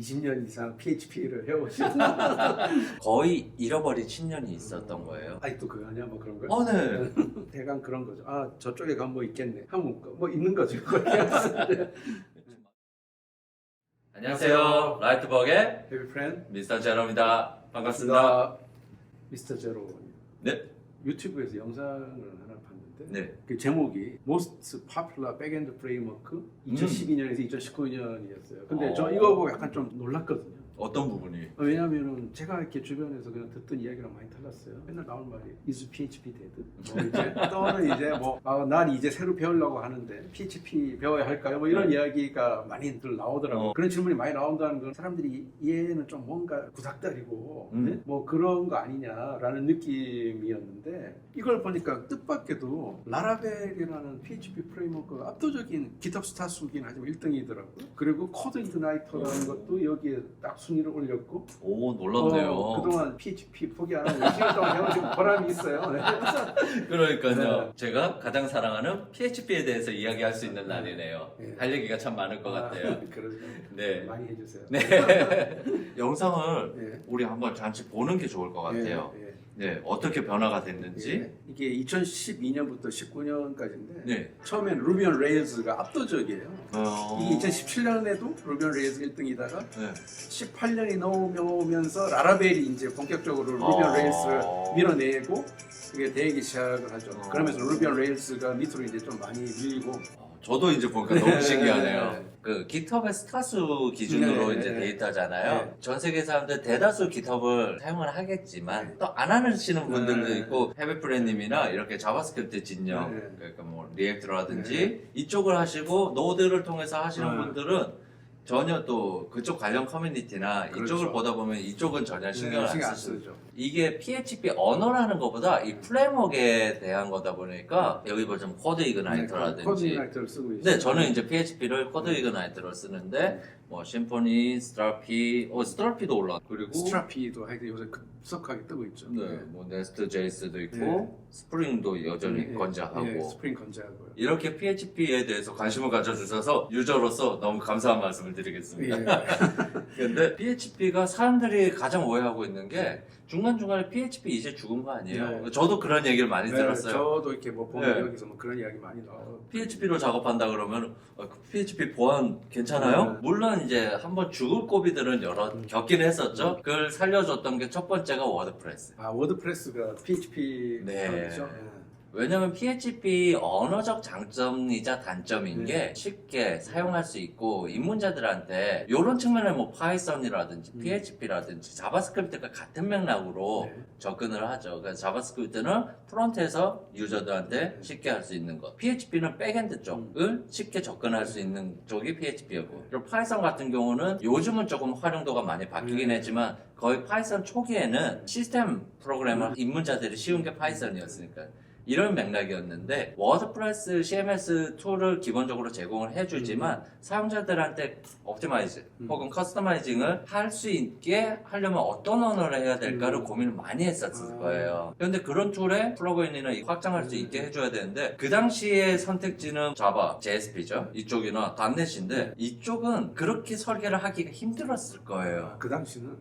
20년 이상 PHP를 해오신 거의 잃어버린 10년이 있었던 거예요. 아직도 그거 아니야? 뭐 그런 거? 네. 대강 그런 거죠. 아 저쪽에 가면 뭐 있겠네. 한국 거 뭐 있는 거죠. 안녕하세요. 라이트버그의 헤비 프렌드 미스터 제로입니다. 반갑습니다. 미스터 제로. 네. 유튜브에서 영상을 하나 봤는데 네. 그 제목이 Most Popular Backend Framework 2012년에서 2019년이었어요. 근데 저 이거 보고 약간 좀 놀랐거든요. 어떤 부분이? 왜냐하면은 제가 이렇게 주변에서 그냥 듣던 이야기랑 많이 달랐어요. 맨날 나오는 말이 Is PHP dead? 뭐 이제 또는 이제 난 이제 새로 배우려고 하는데 PHP 배워야 할까요? 뭐 이런 이야기가 많이들 나오더라고요. 그런 질문이 많이 나온다는 건 사람들이 얘는 좀 뭔가 구닥다리고 네? 뭐 그런 거 아니냐라는 느낌이었는데 이걸 보니까 뜻밖에도 라라벨이라는 PHP 프레임워크가 압도적인 GitHub 스타수긴 하지만 1등이더라고요. 그리고 코드 이그나이터라는 것도 여기에 딱 순위를 올렸고 오, 놀랍네요. 그동안 PHP 포기 안 하고 20년 동안 배워서 보람이 있어요. 네. 그러니까요. 네. 제가 가장 사랑하는 PHP에 대해서 이야기할 수 있는 날이네요. 네. 할 얘기가 참 많을 것 같아요. 그러죠. 네. 많이 해주세요. 네. 영상을 네. 우리 한번 잠시 보는 게 좋을 것 같아요. 네. 네. 어떻게 변화가 됐는지. 네. 이게 2012년부터 19년까지인데 네. 처음엔 루비 온 레일즈가 압도적이에요. 이게 2017년에도 루비 온 레일즈 1등이다가 네. 18년이 넘어오면서 라라벨이 이제 본격적으로 루비 온 레일스를 밀어내고 그게 되기 시작을 하죠. 그러면서 루비 온 레일스가 밑으로 이제 좀 많이 밀리고 저도 이제 보니까 너무 네. 신기하네요. 그 GitHub의 스타수 기준으로 네. 이제 데이터잖아요. 네. 전 세계 사람들 대다수 GitHub을 사용을 하겠지만 네. 또 안 하시는 분들도 네. 있고 헤비프렌님이나 이렇게 자바스크립트 진영, 네. 그러니까 뭐 리액트라든지 이쪽을 하시고 노드를 통해서 하시는 네. 분들은 전혀 또 그쪽 관련 커뮤니티나 그렇죠. 이쪽을 보다 보면 이쪽은 전혀 신경을 신경 안 안 쓰죠. 쓰죠. 이게 PHP 언어라는 것보다 이 프레임워크에 대한 거다 보니까 여기 보시면 코드 이그나이터라든지 코드 이그나이터를 쓰고 있어요. 네, 저는 이제 PHP를 코드 이그나이터로 쓰는데 뭐 심포니, 스트라피, 스트라피도 올라 그리고 스트라피도 하여튼 요새 급속하게 뜨고 있죠. 네, 뭐 네스트 제이스도 있고 네. 스프링도 여전히 네, 건재하고 네, 스프링 건재하고요. 이렇게 PHP에 대해서 관심을 가져주셔서 유저로서 너무 감사한 말씀을 드리겠습니다. 예. 근데 PHP가 사람들이 가장 오해하고 있는 게 중간중간에 PHP 이제 죽은 거 아니에요? 네. 저도 그런 얘기를 많이 네, 들었어요. 저도 이렇게 뭐 보면 네. 여기서 뭐 그런 이야기 많이 나와요. PHP로 작업한다 그러면 PHP 보안 괜찮아요? 네. 물론 이제 한번 죽을 고비들은 여러 겪긴 했었죠. 그걸 살려줬던 게 첫 번째가 워드프레스. 아 워드프레스가 PHP 네. 죠 왜냐면 PHP 언어적 장점이자 단점인 네. 게 쉽게 사용할 수 있고 입문자들한테 이런 측면에 뭐 파이썬이라든지 PHP라든지 자바스크립트가 같은 맥락으로 네. 접근을 하죠. 그래서 자바스크립트는 프론트에서 유저들한테 쉽게 할 수 있는 것, PHP는 백엔드 쪽을 쉽게 접근할 수 있는 쪽이 PHP였고, 그리고 파이썬 같은 경우는 요즘은 조금 활용도가 많이 바뀌긴 했지만 거의 파이썬 초기에는 시스템 프로그램을 입문자들이 쉬운 게 파이썬이었으니까. 이런 맥락이었는데 워드프레스 CMS 툴을 기본적으로 제공을 해주지만 사용자들한테 옵티마이즈 혹은 커스터마이징을 할 수 있게 하려면 어떤 언어를 해야 될까를 고민을 많이 했었을 거예요. 그런데 그런 툴에 플러그인이나 확장할 수 있게 해줘야 되는데 그 당시의 선택지는 자바, JSP죠. 이쪽이나 .NET인데 이쪽은 그렇게 설계를 하기가 힘들었을 거예요. 그 당시는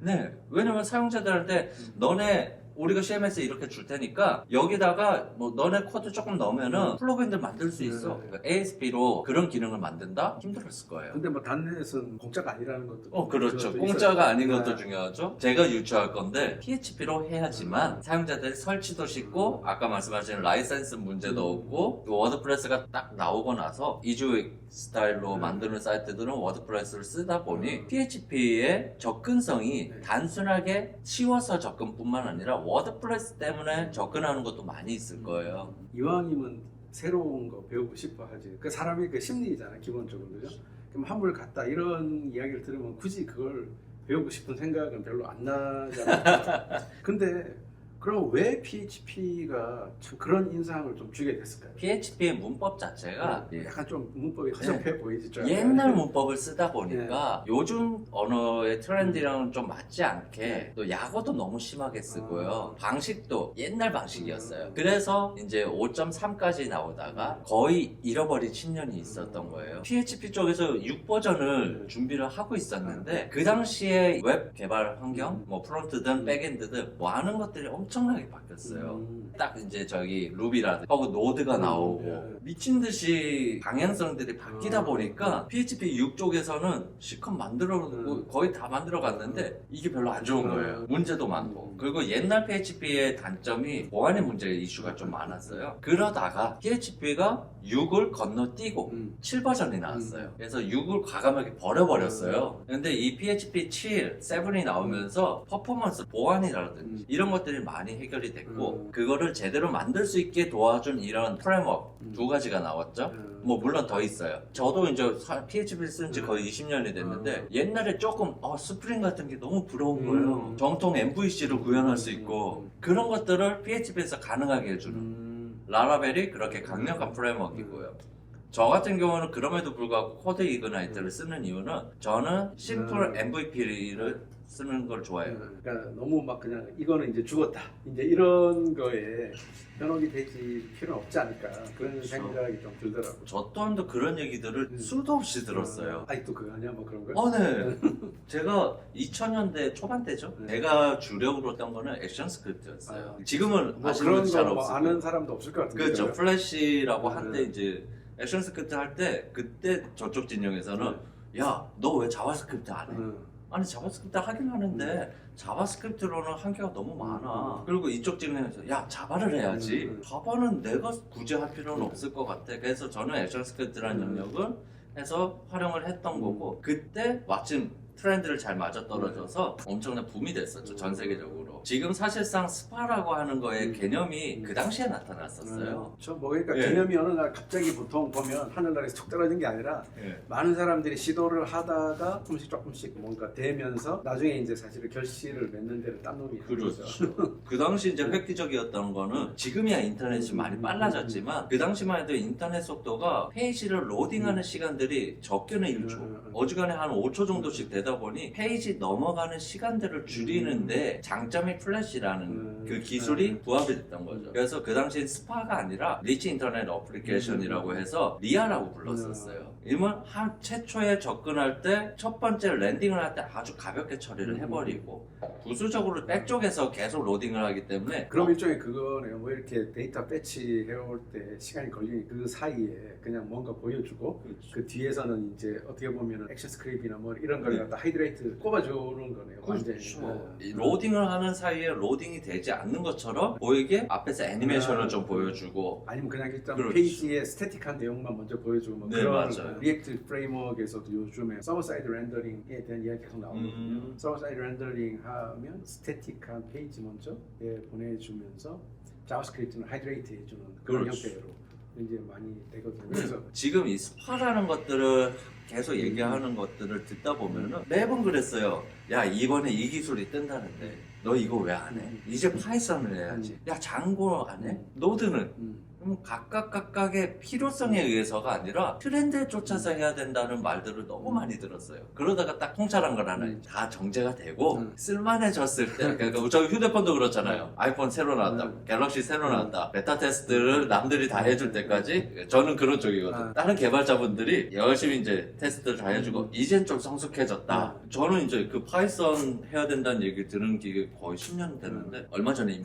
네, 왜냐면 사용자들한테 너네 우리가 CMS 이렇게 줄 테니까 여기다가 뭐 너네 코드 조금 넣으면은 플러그인들 만들 수 있어. 그러니까 ASP로 그런 기능을 만든다? 힘들었을 거예요. 근데 뭐 단넷은 공짜가 아니라는 것도 그렇죠. 그것도 공짜가 있어요. 아닌 것도 네. 중요하죠. 제가 유추할 건데 PHP로 해야지만 사용자들이 설치도 쉽고 아까 말씀하신 라이센스 문제도 없고 워드프레스가 딱 나오고 나서 이주익 스타일로 만드는 사이트들은 워드프레스를 쓰다 보니 PHP의 접근성이 단순하게 쉬워서 접근뿐만 아니라 워드프레스 때문에 접근하는 것도 많이 있을 거예요. 이왕이면 새로운 거 배우고 싶어 하지. 그 사람의 그 심리잖아 기본적으로 그죠? 그럼 한물 갔다 이런 이야기를 들으면 굳이 그걸 배우고 싶은 생각은 별로 안 나잖아. 근데 그럼 왜 PHP가 그런 인상을 좀 주게 됐을까요? PHP의 문법 자체가 약간 좀 문법이 허접해 보이죠. 옛날 문법을 쓰다 보니까 요즘 언어의 트렌드랑은 좀 맞지 않게 또 약어도 너무 심하게 쓰고요. 방식도 옛날 방식이었어요. 그래서 이제 5.3까지 나오다가 거의 잃어버린 10년이 있었던 거예요. PHP 쪽에서 6 버전을 준비를 하고 있었는데 그 당시에 웹 개발 환경, 뭐 프론트든 백엔드든 뭐 하는 것들이 엄청나게 바뀌었어요. 딱 이제 저기 루비라든지 혹은 노드가 나오고 미친 듯이 방향성들이 바뀌다 보니까 PHP 6 쪽에서는 실컷 만들어놓고 거의 다 만들어 갔는데 이게 별로 안 좋은 거예요. 문제도 많고. 그리고 옛날 PHP의 단점이 보안의 문제 이슈가 좀 많았어요. 그러다가 PHP가 6을 건너뛰고 7 버전이 나왔어요. 그래서 6을 과감하게 버려버렸어요. 근데 이 PHP 7, 7이 나오면서 퍼포먼스 보안이라든지 이런 것들이 많이 해결이 됐고 그거를 제대로 만들 수 있게 도와준 이런 프레임워크 두 가지가 나왔죠. 뭐 물론 더 있어요. 저도 이제 PHP 쓴 지 거의 20년이 됐는데 옛날에 조금 스프링 같은 게 너무 부러운 거예요. 정통 MVC를 구현할 수 있고 그런 것들을 PHP에서 가능하게 해주는 라라벨이 그렇게 강력한 프레임워크이고요. 저 같은 경우는 그럼에도 불구하고 코드 이그나이트를 쓰는 이유는 저는 심플 MVP를 쓰는 걸 좋아해요. 그러니까 너무 막 그냥 이거는 이제 죽었다. 이제 이런 거에 현혹이 되지 필요는 없지 않을까 그런 그렇죠. 생각이 좀 들더라고요. 저 또한도 그런 얘기들을 수도 없이 들었어요. 아직도 그거 아니야? 뭐 그런 거? 네. 제가 2000년대 초반 때죠. 제가 주력으로 했던 거는 액션 스크립트였어요. 지금은 뭐 아시는 그런 분들 잘 거 없을 아는 거예요. 사람도 없을 것 같은데. 그렇죠. 플래시라고 한때 이제 액션 스크립트 할 때 그때 저쪽 진영에서는 야, 너 왜 자바스크립트 안 해? 아니 자바스크립트 하긴 하는데 자바스크립트로는 한계가 너무 많아. 그리고 이쪽 진영에서 야 자바를 해야지. 자바는 내가 굳이 할 필요는 없을 것 같아. 그래서 저는 액션 스크립트라는 영역을 해서 활용을 했던 거고 그때 마침 트렌드를 잘 맞아떨어져서 엄청난 붐이 됐었죠. 전 세계적으로. 지금 사실상 스파라고 하는 거의 개념이 그 당시에 나타났었어요. 뭐 그러니까 개념이 어느 날 갑자기 보통 보면 하늘나라에서 툭 떨어진 게 아니라 많은 사람들이 시도를 하다가 조금씩 뭔가 되면서 나중에 이제 사실은 결실을 맺는 데를 딴 놈이 그렇죠. 그 당시 이제 획기적이었던 거는 지금이야 인터넷이 많이 빨라졌지만 그 당시만 해도 인터넷 속도가 페이지를 로딩하는 시간들이 적게는 1초, 어지간해 한 5초 정도씩 되다 보니 페이지 넘어가는 시간들을 줄이는데 장점이 플래시라는 그 기술이 부합이 됐던 거죠. 그래서 그 당시엔 스파가 아니라 리치 인터넷 어플리케이션이라고 해서 리아라고 불렀었어요. 이면 한 최초에 접근할 때 첫 번째 랜딩을 할 때 아주 가볍게 처리를 해버리고 부수적으로 백 쪽에서 계속 로딩을 하기 때문에 그럼 일종의 그거네요. 뭐 이렇게 데이터 배치 해올 때 시간이 걸리니 그 사이에 그냥 뭔가 보여주고 그 뒤에서는 이제 어떻게 보면 액션 스크립이나 뭐 이런 걸 갖다 하이드레이트 꼽아주는 거네요. 완전히. 이 로딩을 하는 사이에 로딩이 되지 않는 것처럼 보이게 앞에서 애니메이션을 좀 보여주고 아니면 그냥 일단 그렇죠. 페이지에 스태틱한 내용만 먼저 보여주고 뭐 네, 그런 맞아요. 리액트 프레임워크에서도 요즘에 서버 사이드 렌더링에 대한 이야기 계속 나오거든요. 서버 사이드 렌더링 하면 스태틱한 페이지 먼저 보내주면서 자바스크립트는 하이드레이트 해주는 그런 그렇죠. 형태로 이제 많이 되거든요. 그래서 지금 이 스파라는 것들을 계속 얘기하는 것들을 듣다 보면은 매번 그랬어요. 야 이번에 이 기술이 뜬다는데 너 이거 왜 안 해? 이제 파이썬을 해야지. 야 장고 안 해? 노드는? 그럼 각각의 필요성에 의해서가 아니라 트렌드에 쫓아서 해야 된다는 말들을 너무 많이 들었어요. 그러다가 딱 통찰한 걸 하나 다 정제가 되고 쓸만해졌을 때 그러니까 저희 휴대폰도 그렇잖아요. 아이폰 새로 나왔다, 갤럭시 새로 나왔다, 베타 테스트를 남들이 다 해줄 때까지 저는 그런 쪽이거든. 다른 개발자분들이 열심히 이제 테스트를 다 해주고 이젠 좀 성숙해졌다. 저는 이제 그 파이썬 해야 된다는 얘기 들은 게 거의 10년 됐는데 얼마 전에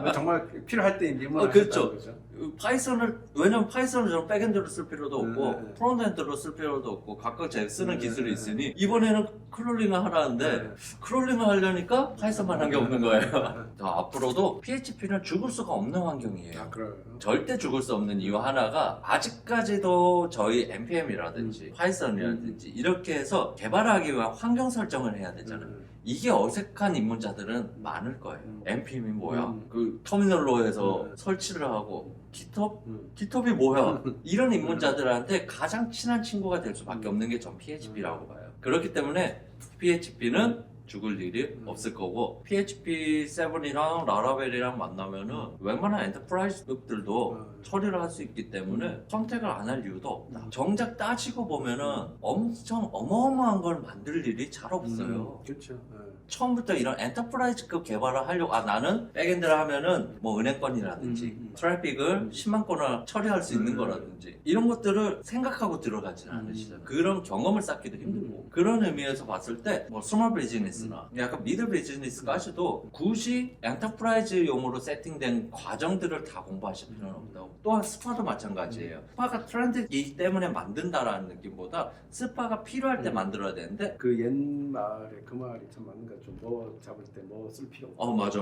뭐 정말 필요할 때 입문을 그렇죠. 하셨다는 거죠. 파이썬을 왜냐면 파이썬을 저는 백엔드로 쓸 필요도 없고 프론트엔드로 쓸 필요도 없고 각각 제 쓰는 기술이 있으니 이번에는 크롤링을 하라는데 크롤링을 하려니까 파이썬만 한 게 없는 거예요. 앞으로도 PHP는 죽을 수가 없는 환경이에요. 그래요. 절대 죽을 수 없는 이유 하나가 아직까지도 저희 npm이라든지 파이썬이라든지 이렇게 해서 개발하기 위한 환경 설정을 해야 되잖아요. 이게 어색한 입문자들은 많을 거예요. npm이 뭐야? 그 터미널로 해서 설치를 하고 GitHub이 뭐야? 이런 입문자들한테 가장 친한 친구가 될 수밖에 없는 게 전 PHP라고 봐요. 그렇기 때문에 PHP는 죽을 일이 없을 거고 PHP 7이랑 라라벨이랑 만나면은 웬만한 엔터프라이즈들도 처리를 할 수 있기 때문에 선택을 안 할 이유도 없다. 정작 따지고 보면은 엄청 어마어마한 걸 만들 일이 잘 없어요. 그렇죠. 처음부터 이런 엔터프라이즈급 개발을 하려고 나는 백엔드를 하면은 뭐 은행권이라든지 트래픽을 10만 건을 처리할 수 있는 거라든지 이런 것들을 생각하고 들어가지는 않으시잖아요. 그런 경험을 쌓기도 힘들고 그런 의미에서 봤을 때 뭐 스몰 비즈니스나 약간 미들 비즈니스까지도 굳이 엔터프라이즈용으로 세팅된 과정들을 다 공부하실 필요는 없다고. 또한 스파도 마찬가지예요. 스파가 트렌드이기 때문에 만든다라는 느낌보다 스파가 필요할 때 만들어야 되는데 그 옛말에 그 말이 참 맞는 것 같죠. 뭐 잡을 때 뭐 쓸 필요 없고. 맞아.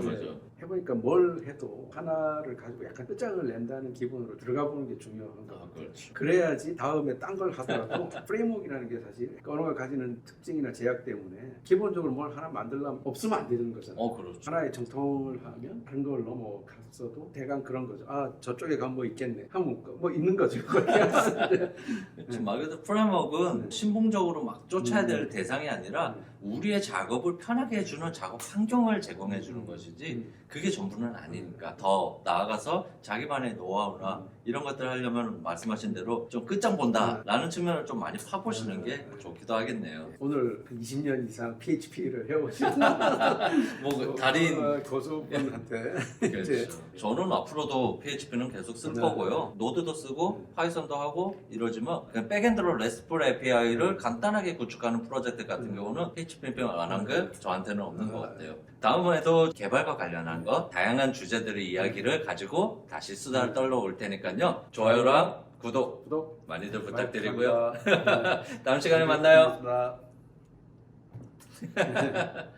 해보니까 뭘 해도 하나를 가지고 약간 끝장을 낸다는 기분으로 들어가 보는 게 중요한 것 같아요. 그렇지. 그래야지 다음에 딴 걸 하더라도 프레임워크라는 게 사실 언어가 가지는 특징이나 제약 때문에 기본적으로 뭘 하나 만들려면 없으면 안 되는 거잖아요. 그렇죠. 하나의 정통을 하면 다른 걸 넘어갔어도 대강 그런 거죠. 아 저쪽에 가면 뭐 있겠네 하면 뭐 있는 거죠. 그렇죠. 말 그대로 프레임워크는 신봉적으로 막 쫓아야 될 대상이 아니라 우리의 작업을 편하게 해주는 작업 환경을 제공해 주는 것이지 그게 전부는 아니니까 더 나아가서 자기만의 노하우나 이런 것들을 하려면 말씀하신 대로 좀 끝장 본다라는 측면을 좀 많이 파보시는 게 좋기도 하겠네요. 오늘 20년 이상 PHP를 해오신 뭐 달인 고수분한테 그렇죠. 저는 앞으로도 PHP는 계속 쓸 거고요. 노드도 쓰고 파이썬도 하고 이러지만 그냥 백엔드로 RESTful API를 간단하게 구축하는 프로젝트 같은 경우는 PHP 안 한 게 저한테는 없는 것 같아요. 다음에도 개발과 관련한 거 다양한 주제들의 이야기를 가지고 다시 수다를 떨러 올 테니까요. 좋아요랑 구독 많이들 부탁드리고요. 감사합니다. 다음 시간에 만나요. 감사합니다.